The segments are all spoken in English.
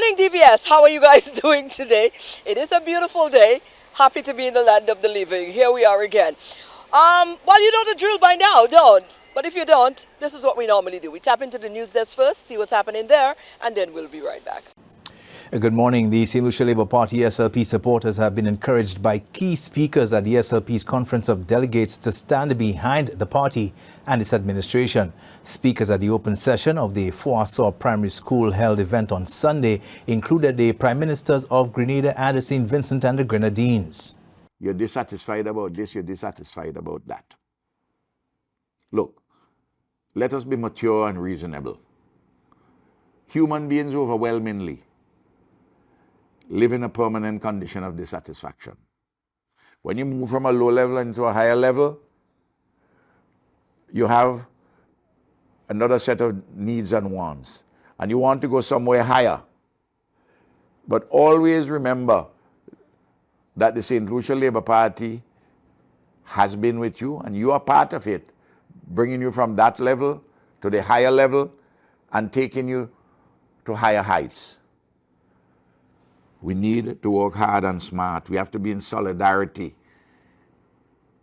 morning, DVS. How are you guys doing today? It is a beautiful day. Happy to be in the land of the living. Here we are again. Well, you know the drill by now, don't? But if you don't, this is what we normally do. We tap into the news desk first, see what's happening there, and then we'll be right back. Good morning. The St. Lucia Labour Party SLP supporters have been encouraged by key speakers at the SLP's Conference of Delegates to stand behind the party and its administration. Speakers at the open session of the Foasaw Primary School held event on Sunday included the Prime Ministers of Grenada and the St. Vincent and the Grenadines. You're dissatisfied about this, you're dissatisfied about that. Look, let us be mature and reasonable. Human beings overwhelmingly live in a permanent condition of dissatisfaction. When you move from a low level into a higher level, you have another set of needs and wants, and you want to go somewhere higher. But always remember that the St. Lucia Labour Party has been with you, and you are part of it, bringing you from that level to the higher level and taking you to higher heights. We need to work hard and smart. We have to be in solidarity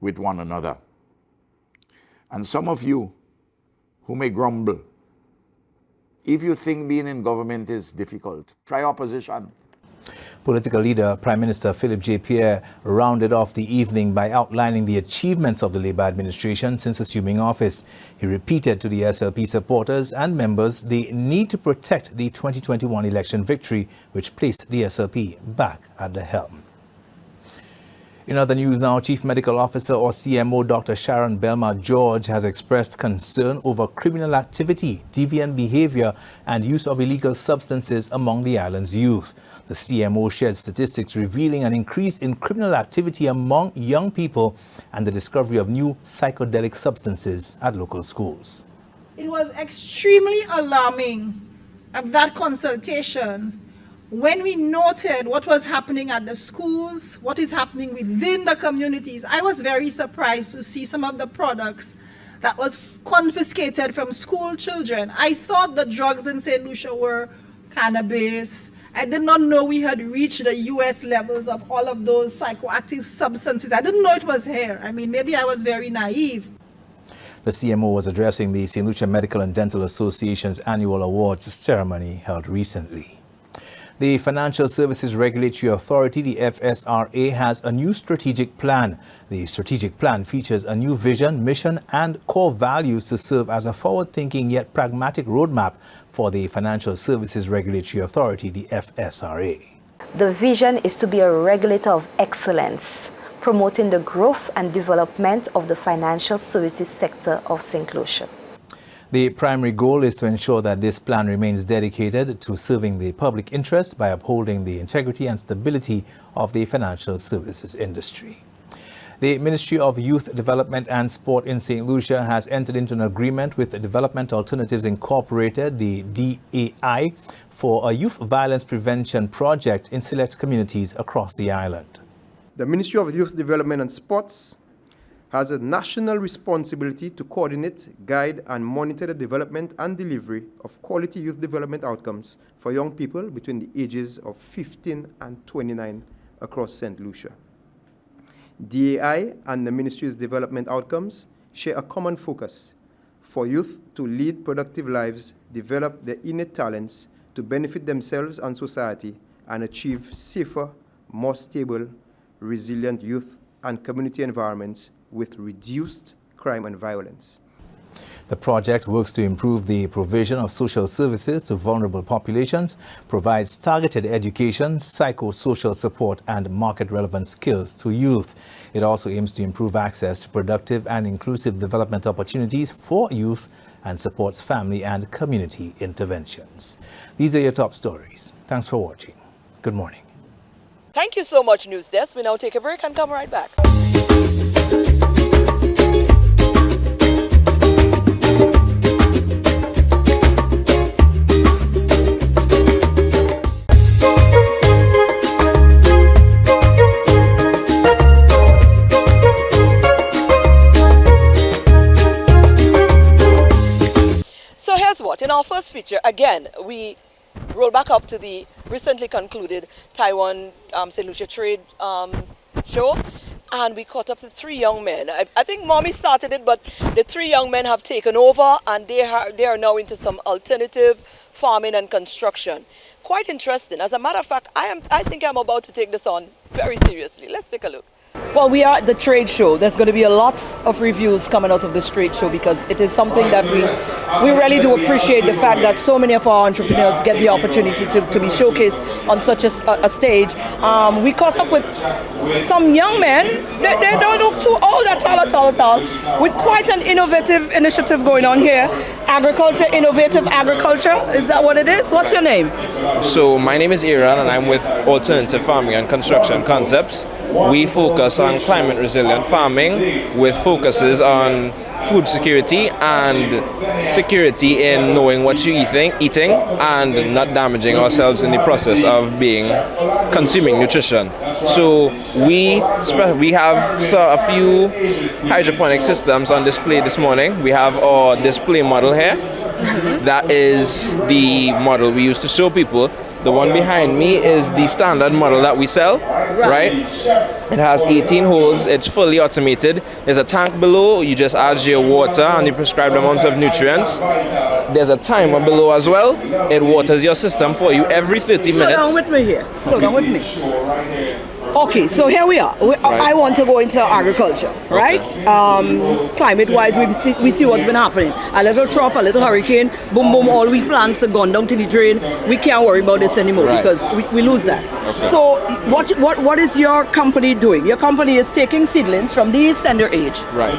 with one another. And some of you who may grumble, if you think being in government is difficult, try opposition. Political leader Prime Minister Philip J. Pierre rounded off the evening by outlining the achievements of the Labour administration since assuming office. He repeated to the SLP supporters and members the need to protect the 2021 election victory, which placed the SLP back at the helm. In other news now, Chief Medical Officer or CMO Dr. Sharon Belma George has expressed concern over criminal activity, deviant behavior and use of illegal substances among the island's youth. The CMO shared statistics revealing an increase in criminal activity among young people and the discovery of new psychedelic substances at local schools. It was extremely alarming at that consultation when we noted what was happening at the schools, what is happening within the communities. I was very surprised to see some of the products that was confiscated from school children. I thought the drugs in St. Lucia were cannabis. I did not know we had reached the US levels of all of those psychoactive substances. I didn't know it was here. I mean, maybe I was very naive. The CMO was addressing the St. Lucia Medical and Dental Association's annual awards ceremony held recently. The Financial Services Regulatory Authority, the FSRA, has a new strategic plan. The strategic plan features a new vision, mission, and core values to serve as a forward-thinking yet pragmatic roadmap for the Financial Services Regulatory Authority, the FSRA. The vision is to be a regulator of excellence, promoting the growth and development of the financial services sector of St. Lucia. The primary goal is to ensure that this plan remains dedicated to serving the public interest by upholding the integrity and stability of the financial services industry. The Ministry of Youth Development and Sport in St. Lucia has entered into an agreement with Development Alternatives Incorporated, the DAI, for a youth violence prevention project in select communities across the island. The Ministry of Youth Development and Sports has a national responsibility to coordinate, guide, and monitor the development and delivery of quality youth development outcomes for young people between the ages of 15 and 29 across St. Lucia. DAI and the Ministry's development outcomes share a common focus for youth to lead productive lives, develop their innate talents to benefit themselves and society, and achieve safer, more stable, resilient youth and community environments with reduced crime and violence. The project works to improve the provision of social services to vulnerable populations, provides targeted education, psychosocial support, and market-relevant skills to youth. It also aims to improve access to productive and inclusive development opportunities for youth and supports family and community interventions. These are your top stories. Thanks for watching. Good morning. Thank you so much, News Desk. We now take a break and come right back. So here's what, in our first feature, again, we roll back up to the recently concluded Taiwan St. Lucia Trade show, and we caught up with 3 young men. I think Mommy started it, but the 3 young men have taken over, and they are now into some alternative farming and construction. Quite interesting. As a matter of fact, I think I'm about to take this on very seriously. Let's take a look. Well, we are at the trade show. There's going to be a lot of reviews coming out of this trade show because it is something that we really do appreciate the fact that so many of our entrepreneurs get the opportunity to be showcased on such a stage. We caught up with some young men. They don't look too old at all, with quite an innovative initiative going on here. Agriculture, innovative agriculture. Is that what it is? What's your name? So my name is Aaron and I'm with Alternative Farming and Construction Concepts. We focus on climate resilient farming with focuses on food security and security in knowing what you're eating and not damaging ourselves in the process of consuming nutrition. So we have a few hydroponic systems on display this morning. We have our display model here. That is the model we use to show people. The one behind me is the standard model that we sell, right? It has 18 holes, it's fully automated. There's a tank below, you just add your water and the prescribed amount of nutrients. There's a timer below as well. It waters your system for you every 30 minutes. Slow down with me here. Slow down with me. Okay, so here we are. I want to go into agriculture, right? Climate-wise, we see what's been happening. A little trough, a little hurricane, boom, boom, all we plants are gone down to the drain. We can't worry about this anymore because we lose that. Okay. So what is your company doing? Your company is taking seedlings from these tender age, right,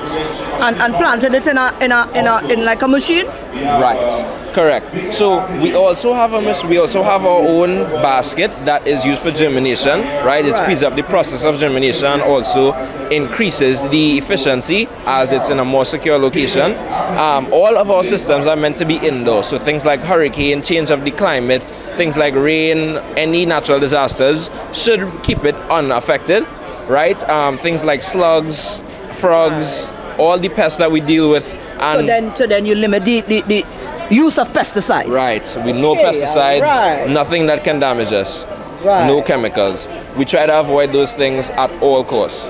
and planting it in like a machine, right? Correct. So we also have our own basket that is used for germination, right? It speeds up the process of germination, also increases the efficiency as it's in a more secure location. All of our systems are meant to be indoors, so things like hurricane, change of the climate, things like rain, any natural disasters should keep it unaffected, right? Things like slugs, frogs, all the pests that we deal with. And so then you limit the use of pesticides. Right, with no pesticides, nothing that can damage us, no chemicals. We try to avoid those things at all costs.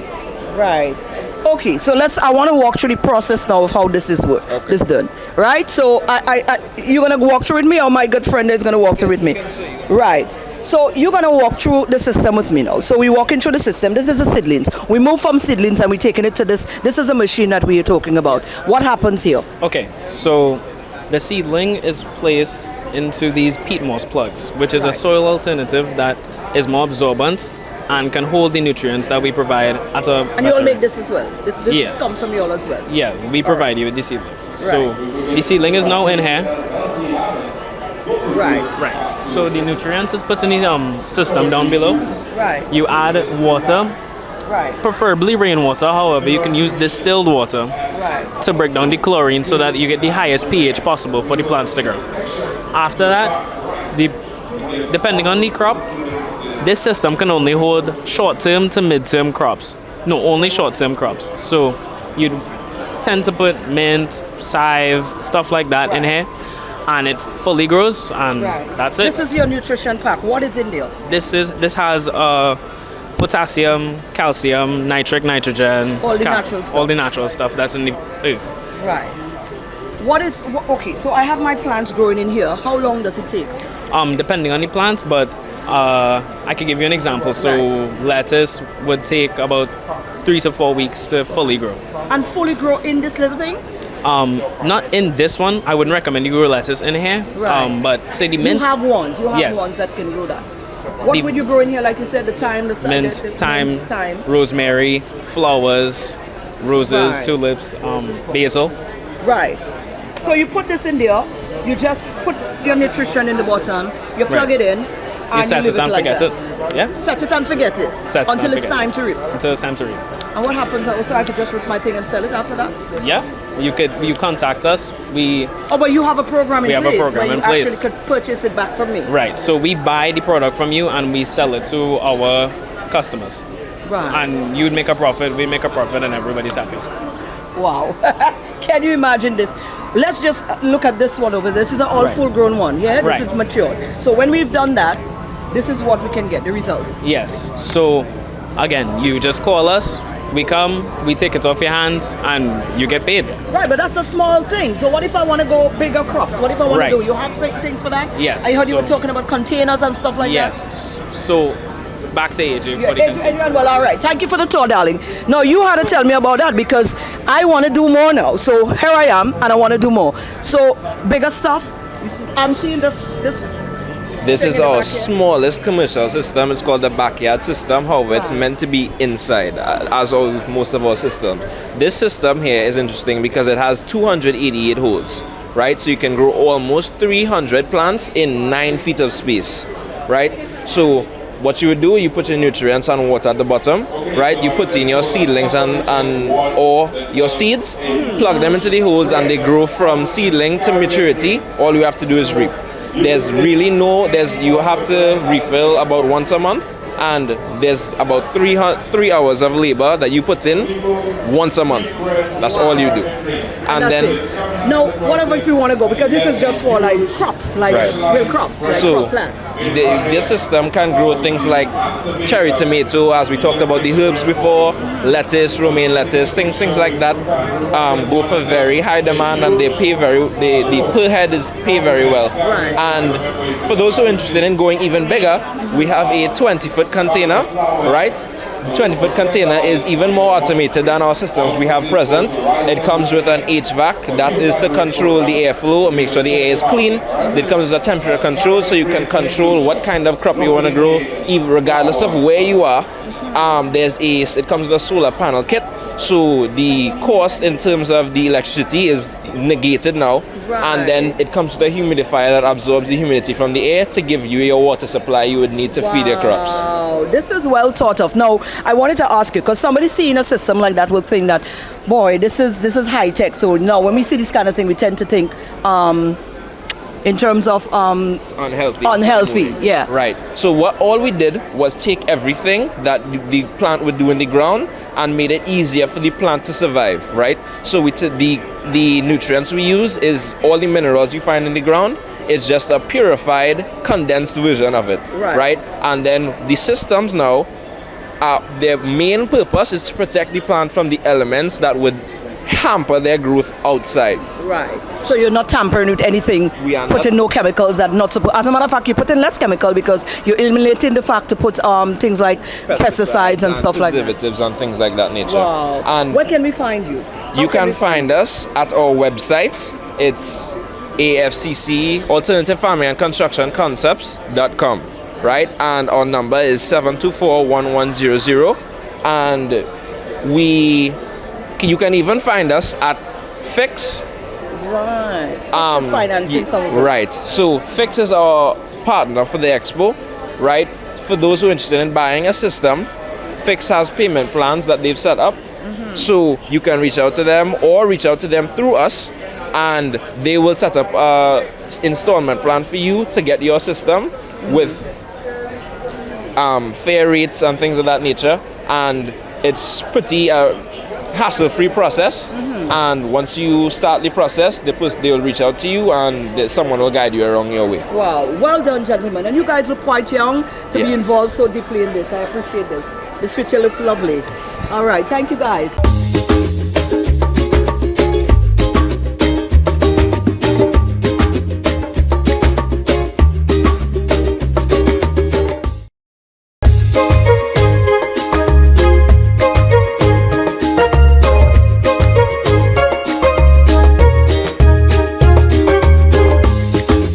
Right. Okay, so I want to walk through the process now of how this is this done. Right, so you're going to walk through with me, or my good friend is going to walk through with me? Right. So you're going to walk through the system with me now. So we walk into the system. This is the seedlings. We move from seedlings and we're taking it to this. This is a machine that we are talking about. What happens here? Okay, so the seedling is placed into these peat moss plugs, which is a soil alternative that is more absorbent and can hold the nutrients that we provide at a And you all make this as well? This comes from you all as well? Yeah, we provide you with the seedlings. Right. So the seedling is now in here. Right. So the nutrients is put in the system down below. Right. You add water. Right. Preferably rainwater, however, you can use distilled water to break down the chlorine so that you get the highest pH possible for the plants to grow. After that, depending on the crop, this system can only hold short-term to mid-term crops. No, only short-term crops. So you'd tend to put mint, scythe, stuff like that in here, and it fully grows, and that's it. This is your nutrition pack. What is in there? This has potassium, calcium, nitrogen, all the natural stuff. All the natural stuff that's in the earth. Right. Okay, so I have my plants growing in here. How long does it take? Depending on the plants, but I can give you an example. So lettuce would take about 3 to 4 weeks to fully grow. And fully grow in this little thing? Not in this one. I wouldn't recommend you grow lettuce in here. Right. But say the mint. You have ones that can grow that. What would you grow in here? Like you said, the thyme, the mint, thyme, rosemary, flowers, roses, tulips, basil. Right. So you put this in there. You just put your nutrition in the bottom. You plug it in. You set it and forget it. Yeah. Set it and forget it. Until it's time to reap. Until it's time to reap. And what happens? Also, I could just rip my thing and sell it after that. Yeah. You contact us. But you have a program in place. We have a program in place. You actually could purchase it back from me. Right. So we buy the product from you and we sell it to our customers. Right. And you'd make a profit, we make a profit, and everybody's happy. Wow. Can you imagine this? let's just look at this one over there. This is an all Right. full-grown one. Yeah, this Right. is mature. So when we've done that, this is what we can get, the results. Yes. So, again, you just call us, we come, we take it off your hands, and you get paid. Right, but that's a small thing. So what if I want to go bigger crops? What if I want Right. to do? You have things for that? Yes, I heard you were so- talking about containers and stuff like Yes. So, back to AJ that. for the container. Adrian, well, all right. Thank you for the tour, darling. Now, you had to tell me about that because I want to do more now. So here I am, and I want to do more. So bigger stuff. I'm seeing this This thing is in the our backyard. smallest commercial system. It's called the backyard system. However, it's meant to be inside, as all most of our systems. This system here is interesting because it has 288 holes, right? So you can grow almost 300 plants in 9 feet of space, right? So what you would do, you put your nutrients and water at the bottom, right? You put in your seedlings and or your seeds, plug them into the holes, and they grow from seedling to maturity. All you have to do is reap. There's really you have to refill about once a month, and there's about 3 hours of labor that you put in once a month. That's all you do. And That's then it. Now, whatever if you want to go, because this is just for like crops, like Right. real crops, like So crop plant. this system can grow things like cherry tomato, as we talked about the herbs before, lettuce, romaine lettuce, things like that. Go for very high demand, and they pay the per head is pay very well. Right. And for those who are interested in going even bigger, we have a 20-foot container, right? 20-foot container is even more automated than our systems we have present. It comes with an HVAC, that is to control the airflow and make sure the air is clean. It comes with a temperature control, so you can control what kind of crop you want to grow, even regardless of where you are. It comes with a solar panel kit, so the cost in terms of the electricity is negated now. And then it comes with a humidifier that absorbs the humidity from the air to give you your water supply you would need to feed your crops. Wow, this is well thought of. Now, I wanted to ask you, because somebody seeing a system like that will think that, boy, this is high tech. So now, when we see this kind of thing, we tend to think in terms of It's unhealthy. unhealthy. Yeah. Right. So all we did was take everything that the plant would do in the ground and made it easier for the plant to survive, right? So we took the nutrients we use is all the minerals you find in the ground. It's just a purified, condensed version of it, Right. And then the systems now, their main purpose is to protect the plant from the elements that would hamper their growth outside. Right. So you're not tampering with anything, We are putting not. no chemicals that not supposed. As a matter of fact, you put in less chemical because you're eliminating the fact to put things like pesticides and stuff like that. preservatives and things like that nature. Wow. And Where can we find you? you can find us at our website. It's AFCC Alternative Farming and Construction Concepts.com, right? And our number is 724-1100. And you can even find us at Fix. Right. Fix is financing some of it. Right. So Fix is our partner for the expo, right? For those who are interested in buying a system, Fix has payment plans that they've set up. So you can reach out to them or reach out to them through us, and they will set up an installment plan for you to get your system with fair rates and things of that nature. And it's pretty hassle-free process. And once you start the process, they will reach out to you, and someone will guide you along your way. Wow. Well done, gentlemen. And you guys look quite young to be Yes. involved so deeply in this. I appreciate this. This picture looks lovely. All right. Thank you, guys.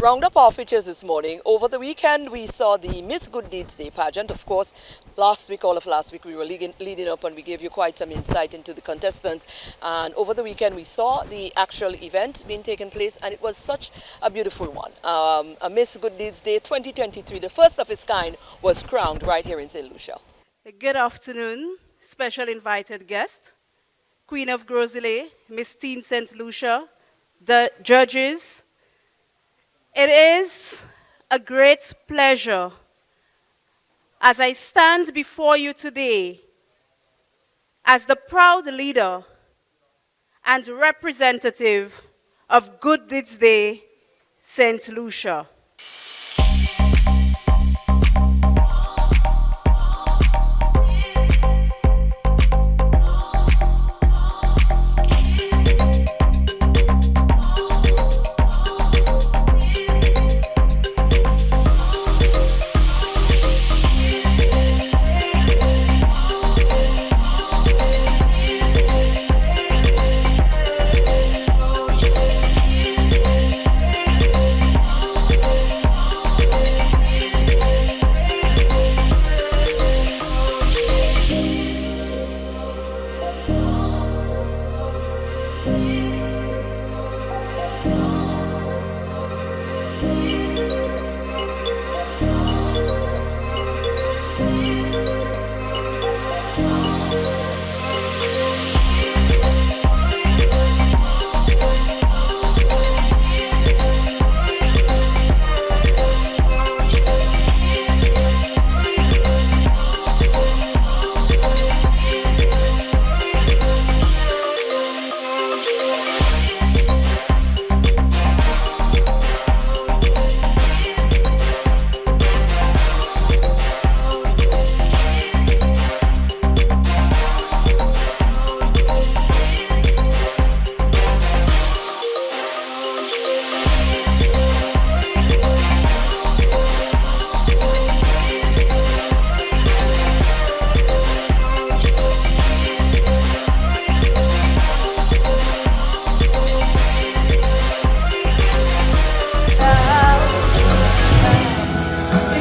Round up our features this morning. Over the weekend, we saw the Miss Good Deeds Day pageant. Of course, all of last week, we were leading up and we gave you quite some insight into the contestants. And over the weekend, we saw the actual event being taken place, and it was such a beautiful one. A Miss Good Deeds Day 2023, the first of its kind, was crowned right here in St. Lucia. Good afternoon, special invited guest, Queen of Grosley, Miss Teen St. Lucia, the judges. It is a great pleasure as I stand before you today as the proud leader and representative of Good Deeds Day, St. Lucia.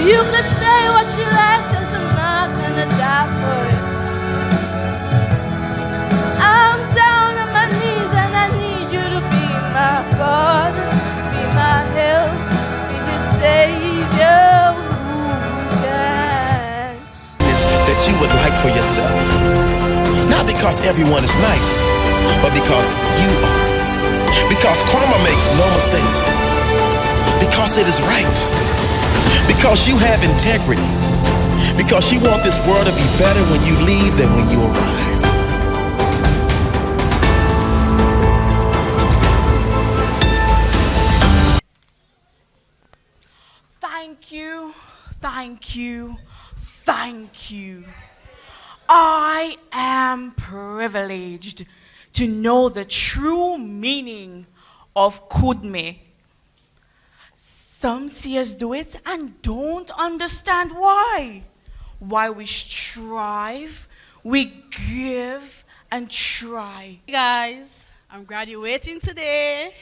You could say what you like, 'cause I'm not gonna die for it. I'm down on my knees and I need you to be my God, be my help, be your savior who can. That you would like for yourself. Not because everyone is nice, but because you are. Because karma makes no mistakes. Because it is right. Because you have integrity. Because you want this world to be better when you leave than when you arrive. Thank you, thank you, thank you. I am privileged to know the true meaning of Kudme. Some see us do it and don't understand why. Why we strive, we give and try. Hey guys, I'm graduating today.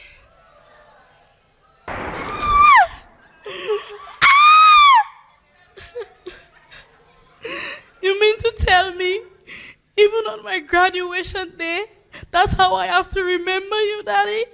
You mean to tell me, even on my graduation day, that's how I have to remember you, Daddy?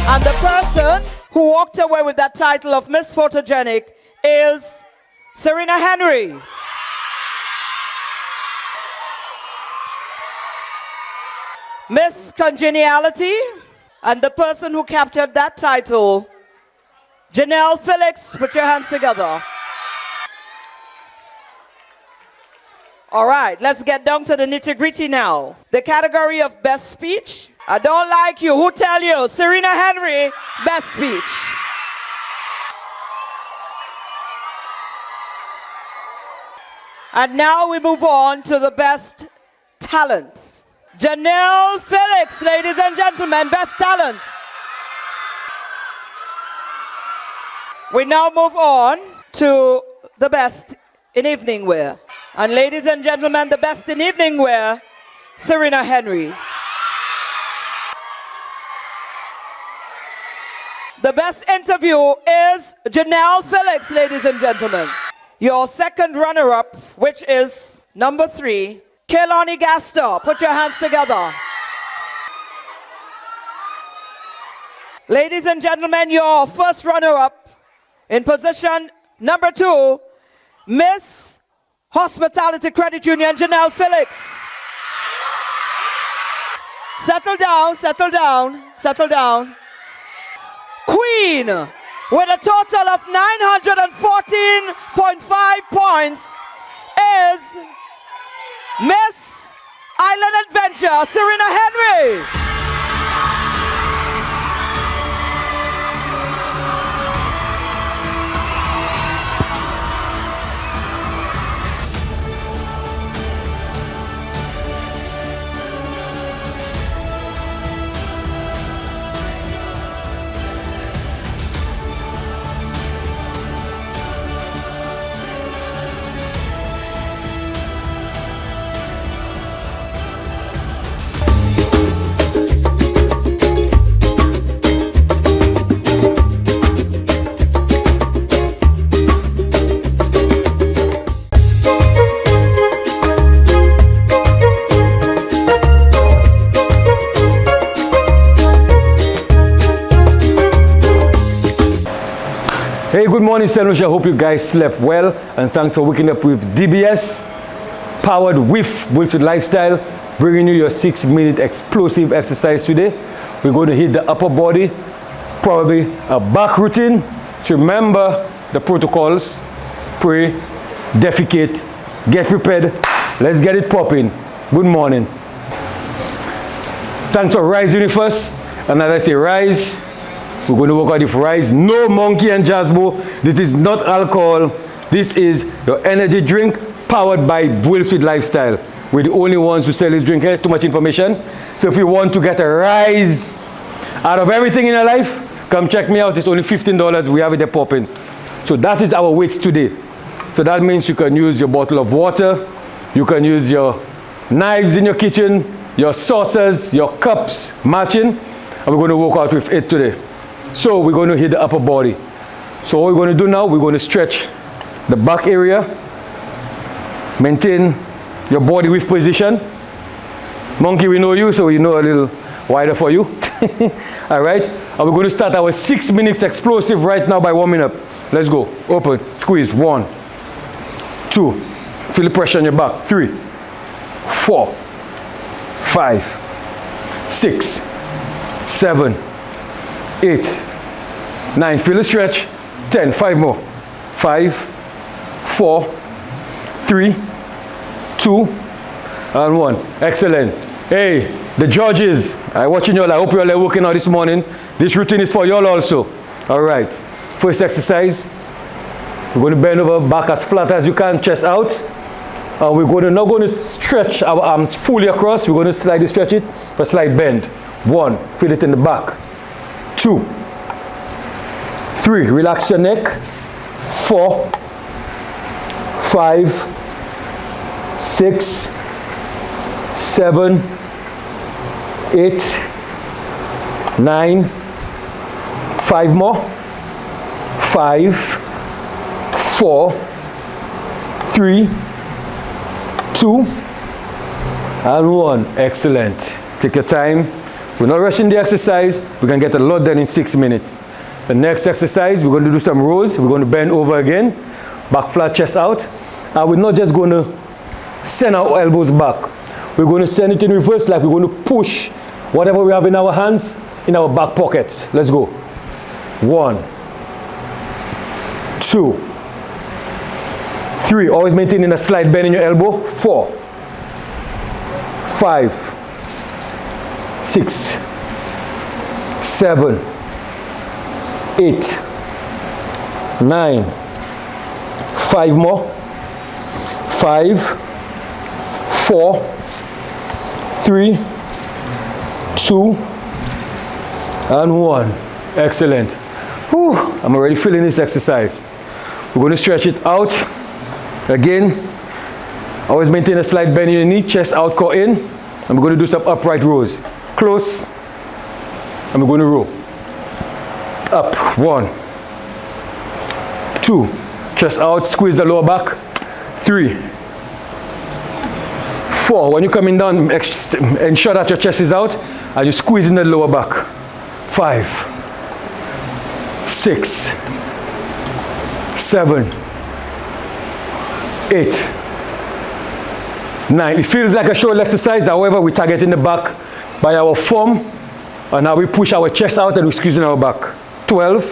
And the person who walked away with that title of Miss Photogenic is Serena Henry. Miss Congeniality. And the person who captured that title, Janelle Felix. Put your hands together. All right, let's get down to the nitty-gritty now. The category of best speech. I don't like you. Who tell you? Serena Henry, best speech. And now we move on to the best talent. Janelle Felix, ladies and gentlemen, best talent. We now move on to the best in evening wear. And ladies and gentlemen, the best in evening wear, Serena Henry. The best interview is Janelle Felix, ladies and gentlemen. Your second runner-up, which is number 3, Kehlani Gaster. Put your hands together. Ladies and gentlemen, your first runner-up in position number 2, Miss Hospitality Credit Union, Janelle Felix. Settle down, settle down, settle down. Queen, with a total of 914.5 points, is Miss Island Adventure, Serena Henry. Hey, good morning, St. Lucia. I hope you guys slept well, and thanks for waking up with DBS, powered with Bweelzfit Lifestyle, bringing you your 6-minute explosive exercise today. We're going to hit the upper body, probably a back routine. So remember the protocols: pray, defecate, get prepared. Let's get it popping. Good morning. Thanks for rising with us. And as I say, rise. We're going to work out if rise. No monkey and jazzbo. This is not alcohol. This is your energy drink powered by Bweelzfit Lifestyle. We're the only ones who sell this drink here. Too much information. So if you want to get a rise out of everything in your life, come check me out. It's only $15. We have it there popping. So that is our weights today. So that means you can use your bottle of water. You can use your knives in your kitchen, your saucers, your cups matching. And we're going to work out with it today. So we're going to hit the upper body. So what we're going to do now, we're going to stretch the back area. Maintain your body width position. Monkey, we know you, so we know a little wider for you. All right. And we're going to start our 6 minutes explosive right now by warming up. Let's go. Open, squeeze. 1, 2. Feel the pressure on your back. 3, 4, 5, 6, 7, 8, 9. Feel the stretch. 10. 5 more. 5, 4, 3, 2, and 1. Excellent. Hey, the judges, I'm watching you all. I hope you all are working out this morning. This routine is for you all also. All right. First exercise. We're going to bend over, back as flat as you can, chest out. We're not going to stretch our arms fully across. We're going to slightly stretch it, but slight bend. 1. Feel it in the back. 2, 3, relax your neck. 4, 5, 6, 7, 8, 9, 5 more. 5, 4, 3, 2, and 1. Excellent. Take your time. We're not rushing the exercise. We can get a lot done in 6 minutes. The next exercise, we're going to do some rows. We're going to bend over again. Back flat, chest out. And we're not just going to send our elbows back. We're going to send it in reverse, like we're going to push whatever we have in our hands in our back pockets. Let's go. 1, 2, 3, 3, always maintaining a slight bend in your elbow. 4, 5, 6, 7, 8, 9, 5 more. 5, 4, 3, 2, and 1. Excellent. Whew, I'm already feeling this exercise. We're going to stretch it out. Again, always maintain a slight bend in your knee, chest out, core in. And we're going to do some upright rows. Close. And we're going to row. Up. 1, 2. Chest out, squeeze the lower back. 3, 4. When you're coming down, ensure that your chest is out and you squeeze in the lower back. 5, 6, 7, 8, 9. It feels like a shoulder exercise, however, we target in the back by our thumb, and now we push our chest out and we squeeze in our back. 12,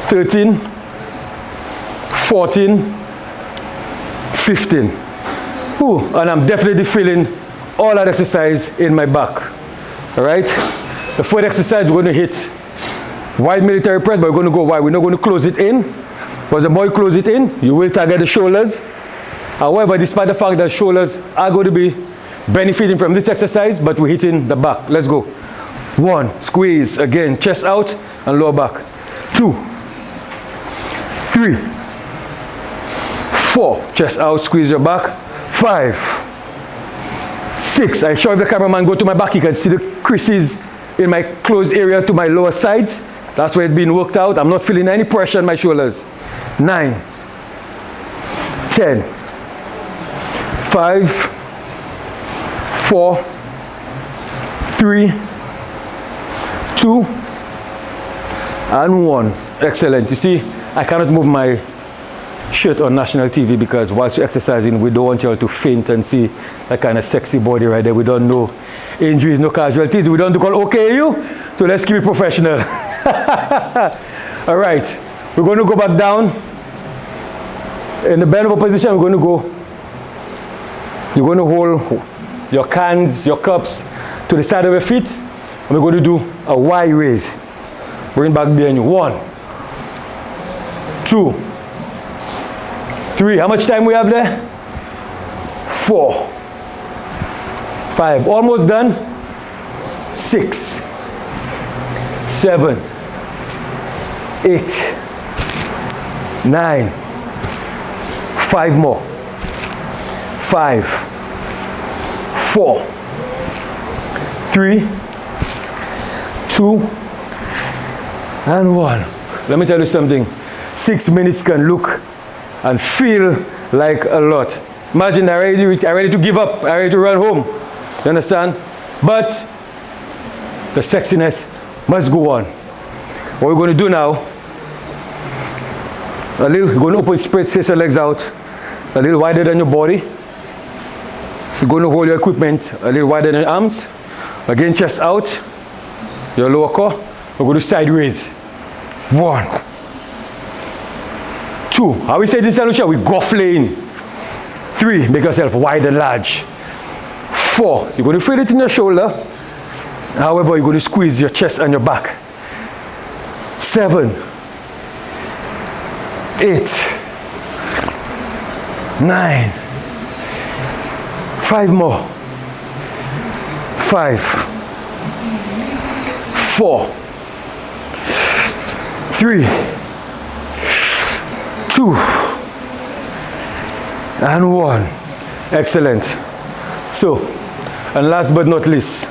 13, 14, 15. Ooh, and I'm definitely feeling all that exercise in my back. All right? The fourth exercise, we're going to hit wide military press, but we're going to go wide. We're not going to close it in, because the more you close it in, you will target the shoulders. However, despite the fact that shoulders are going to be benefiting from this exercise, but we're hitting the back. Let's go. 1, squeeze, again, chest out and lower back. 2, 3, 4, chest out, squeeze your back. 5, 6, I'm sure if the cameraman go to my back, you can see the creases in my closed area to my lower sides. That's where it's being worked out. I'm not feeling any pressure on my shoulders. 9, 10, 5, 4, 3, 2, and 1. Excellent. You see, I cannot move my shirt on national TV because whilst you're exercising, we don't want you all to faint and see that kind of sexy body right there. We don't know injuries, no casualties. We don't do call OKU, so let's keep it professional. All right, we're going to go back down. In the bend over position, we're going to go. You're going to hold your cans, your cups to the side of your feet, and we're going to do a Y raise. Bring back behind you. 1, 2, 3. How much time we have there? 4, 5. Almost done. 6, 7, 8, 9. 5 more. 5, 4, 3, 2, and 1. Let me tell you something. 6 minutes can look and feel like a lot. Imagine I'm ready to give up, I'm ready to run home. You understand? But the sexiness must go on. What we're going to do now, you're going to open, spread your legs out a little wider than your body. You're going to hold your equipment a little wider than your arms. Again, chest out, your lower core. We're going to side raise. 1, 2. How we say this in Lucia? We go flame. 3. Make yourself wide and large. 4. You're going to feel it in your shoulder. However, you're going to squeeze your chest and your back. 7, 8, 9. 5 more. 5, 4, 3, 2, and 1. Excellent. So, and last but not least,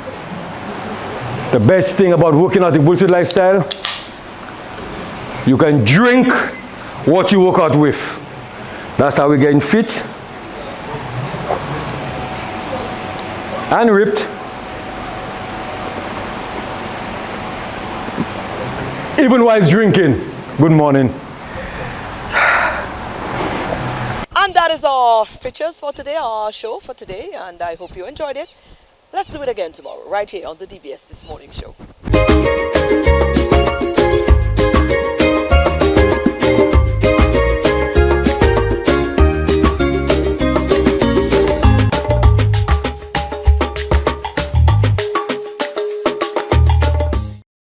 the best thing about working out the Bweelzfit lifestyle, you can drink what you work out with. That's how we're getting fit and ripped, even while drinking. Good morning. And that is our features for today, our show for today, and I hope you enjoyed it. Let's do it again tomorrow, right here on the DBS This Morning Show.